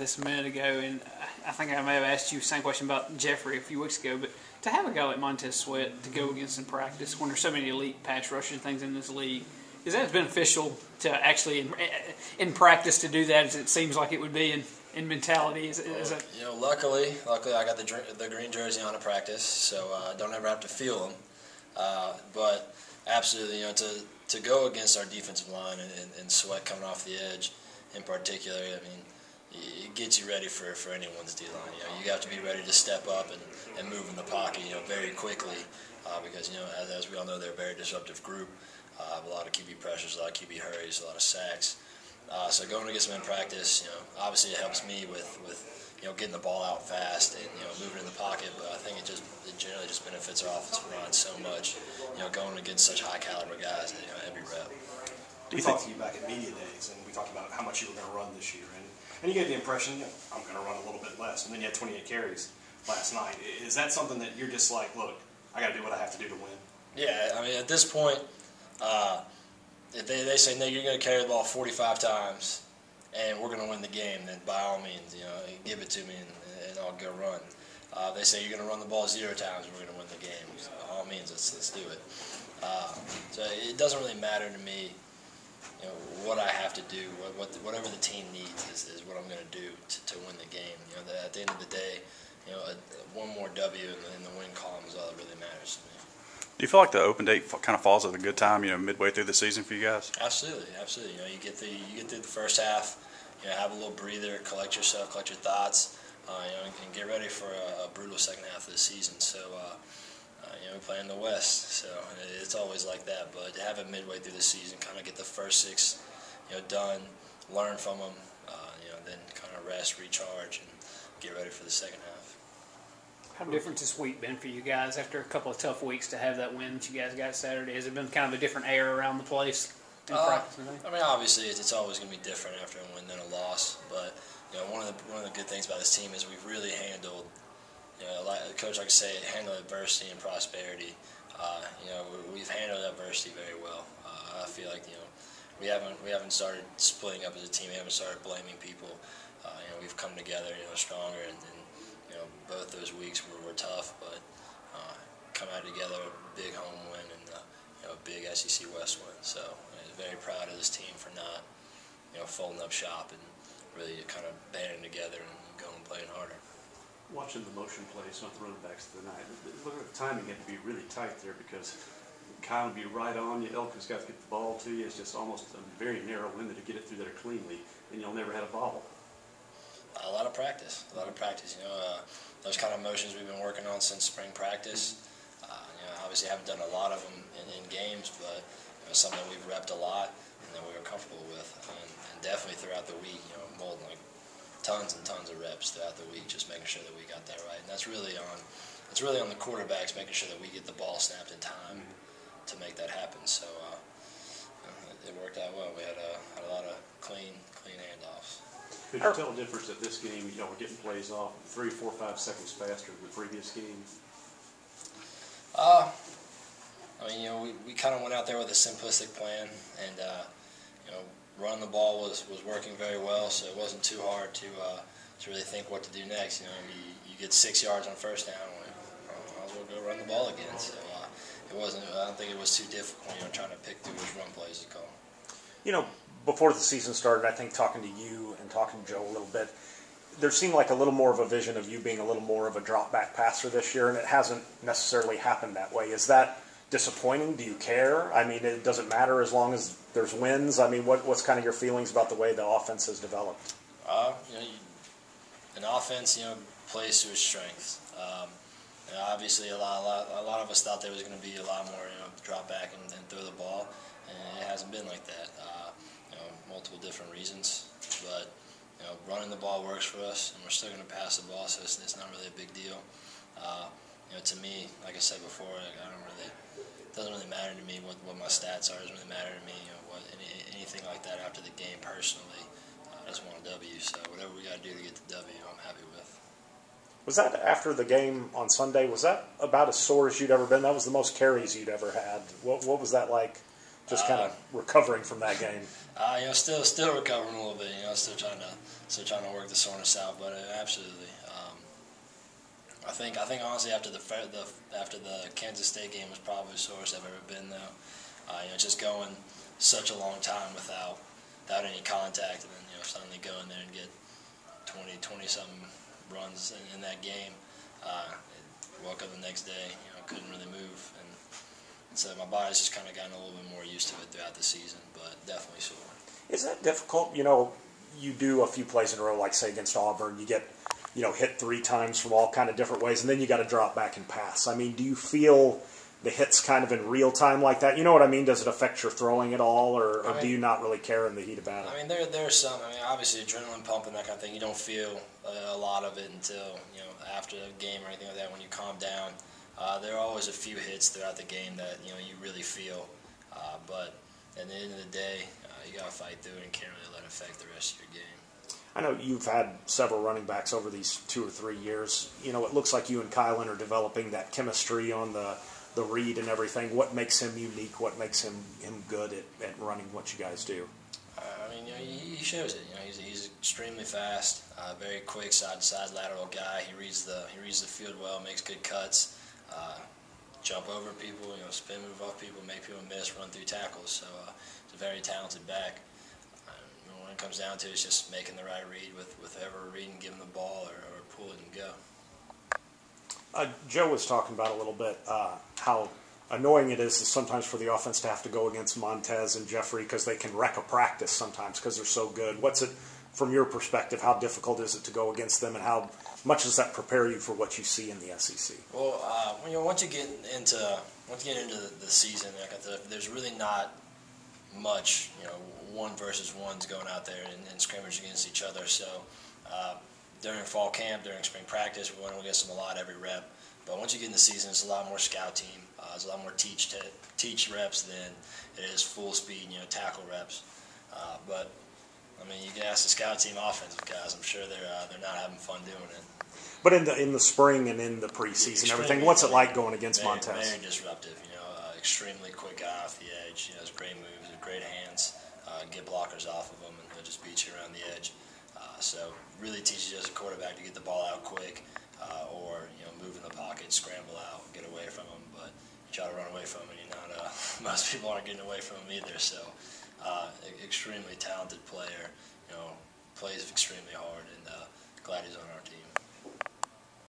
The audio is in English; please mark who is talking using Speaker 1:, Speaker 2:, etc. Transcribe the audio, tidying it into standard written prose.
Speaker 1: this a minute ago, and I think I may have asked you the same question about Jeffrey a few weeks ago, but to have a guy like Montez Sweat to go against in practice when there's so many elite pass rushers and things in this league, is that as beneficial to actually in practice to do that as it seems like it would be in mentality? Is it?
Speaker 2: Luckily I got the green jersey on at practice, so I don't ever have to feel them. But absolutely, to go against our defensive line and Sweat coming off the edge in particular, I mean, it gets you ready for anyone's D-line. You have to be ready to step up and move in the pocket, very quickly, because as we all know, they're a very disruptive group. A lot of QB pressures, a lot of QB hurries, a lot of sacks. So going against them in practice, obviously it helps me with getting the ball out fast and moving in the pocket. But I think it generally just benefits our offensive line so much. Going against such high caliber guys, every rep.
Speaker 3: We talked to you back at media days, and we talked about how much you were going to run this year, and you gave the impression, I'm going to run a little bit less, and then you had 28 carries last night. Is that something that you're just like, look, I got to do what I have to do to win? Yeah,
Speaker 2: I mean, at this point, if they say, Nick, you're going to carry the ball 45 times, and we're going to win the game, then by all means, give it to me, and I'll go run. They say you're going to run the ball 0 times, and we're going to win the game. So by all means, let's do it. So it doesn't really matter to me, what I have to do, whatever the team needs is what I'm going to do to win the game. At the end of the day, one more W in the win column is all that really matters to me.
Speaker 4: Do you feel like the open date kind of falls at a good time, midway through the season for you guys?
Speaker 2: Absolutely. You get through the first half, have a little breather, collect yourself, collect your thoughts, and get ready for a brutal second half of the season. So, we play in the West, so it's always like that. But to have it midway through the season, kind of get the first 6, done, learn from them, then kind of rest, recharge, and get ready for the second half.
Speaker 1: How different has this week been for you guys after a couple of tough weeks to have that win that you guys got Saturday? Has it been kind of a different air around the place in practice?
Speaker 2: I mean, obviously, it's always going to be different after a win than a loss. But one of the good things about this team is we've really handled, Coach like I say, handle adversity and prosperity. We've handled adversity very well. I feel like we haven't started splitting up as a team. We haven't started blaming people. We've come together, stronger, and both those weeks were tough, but come out together, a big home win and a big SEC West win. So I'm very proud of this team for not folding up shop and really kind of banding together and going and playing harder.
Speaker 5: Watching the motion plays, not the running backs tonight, look at the timing had to be really tight there because Kyle would be right on you. Elkins got to get the ball to you. It's just almost a very narrow window to get it through there cleanly, and you'll never had a bobble.
Speaker 2: A lot of practice. Those kind of motions we've been working on since spring practice. Obviously haven't done a lot of them in games, but something we've repped a lot and that we were comfortable with. And definitely throughout the week, molding like tons and tons of reps throughout the week, just making sure that we got that right. And that's really on the quarterbacks, making sure that we get the ball snapped in time to make that happen. So it worked out well. We had a lot of clean handoffs.
Speaker 5: Could you tell a difference that this game, we're getting plays off 3, 4, 5 seconds faster than the previous game?
Speaker 2: We kind of went out there with a simplistic plan, and running the ball was working very well, so it wasn't too hard to really think what to do next. You get 6 yards on first down, might as well go run the ball again. So it wasn't. I don't think it was too difficult. Trying to pick through which run plays to call.
Speaker 6: Before the season started, I think talking to you and talking to Joe a little bit, there seemed like a little more of a vision of you being a little more of a drop-back passer this year, and it hasn't necessarily happened that way. Is that disappointing? Do you care? I mean, it doesn't matter as long as there's wins. I mean, what's kind of your feelings about the way the offense has developed?
Speaker 2: An offense, plays to its strengths. Obviously, a lot of us thought there was going to be a lot more, drop back and throw the ball, and it hasn't been like that. Multiple different reasons, but running the ball works for us, and we're still going to pass the ball, so it's not really a big deal. To me, like I said before, it doesn't really matter to me what my stats are. It doesn't really matter to me, anything like that after the game personally. I just want a W, so whatever we got to do to get the W, I'm happy with.
Speaker 6: Was that after the game on Sunday? Was that about as sore as you'd ever been? That was the most carries you'd ever had. What was that like? Just kind of recovering from that game.
Speaker 2: Still recovering a little bit. Still trying to work the soreness out, but absolutely. I think honestly after the Kansas State game was probably the sorest I've ever been though. Just going such a long time without any contact, and then suddenly go in there and get 20 something runs in that game. Woke up the next day, couldn't really move, and so my body's just kind of gotten a little bit more used to it throughout the season, but definitely sore.
Speaker 6: Is that difficult? You do a few plays in a row, like say against Auburn, you get hit 3 times from all kind of different ways, and then you got to drop back and pass. I mean, do you feel the hits kind of in real time like that? You know what I mean? Does it affect your throwing at all, or do you not really care in the heat of battle?
Speaker 2: I mean, there's some. I mean, obviously adrenaline pumping, that kind of thing. You don't feel a lot of it until after a game or anything like that. When you calm down, there are always a few hits throughout the game that you really feel. But at the end of the day, you got to fight through it and can't really let it affect the rest of your game.
Speaker 6: I know you've had several running backs over these 2 or 3 years. It looks like you and Kylan are developing that chemistry on the read and everything. What makes him unique? What makes him good at running what you guys do?
Speaker 2: I mean, he shows it. He's extremely fast, very quick, side-to-side lateral guy. He reads the field well, makes good cuts, jump over people, spin move off people, make people miss, run through tackles. So he's a very talented back. When it comes down to it, it's just making the right read with whoever we're reading, give him the ball or pull it and go.
Speaker 6: Joe was talking about a little bit how annoying it is sometimes for the offense to have to go against Montez and Jeffrey because they can wreck a practice sometimes because they're so good. What's it, from your perspective, how difficult is it to go against them, and how much does that prepare you for what you see in the SEC?
Speaker 2: Well, once you get into the season, like I said, there's really not much, 1 versus 1s going out there and scrimmage against each other. So during fall camp, during spring practice, we're going against them a lot every rep. But once you get in the season, it's a lot more scout team. There's a lot more teach reps than it is full speed, tackle reps. But I mean, you can ask the scout team offensive guys. I'm sure they're not having fun doing it.
Speaker 6: But in the spring and in the preseason, everything, what's it like going against Montez?
Speaker 2: Very disruptive. Extremely quick guy off the edge. Has great moves, has great hands. Get blockers off of him, and he'll just beat you around the edge. So really teaches you as a quarterback to get the ball out quick, or move in the pocket, scramble out, get away from him. But you try to run away from him, and you're not. Most people aren't getting away from him either. So extremely talented player. Plays extremely hard, and glad he's on our team.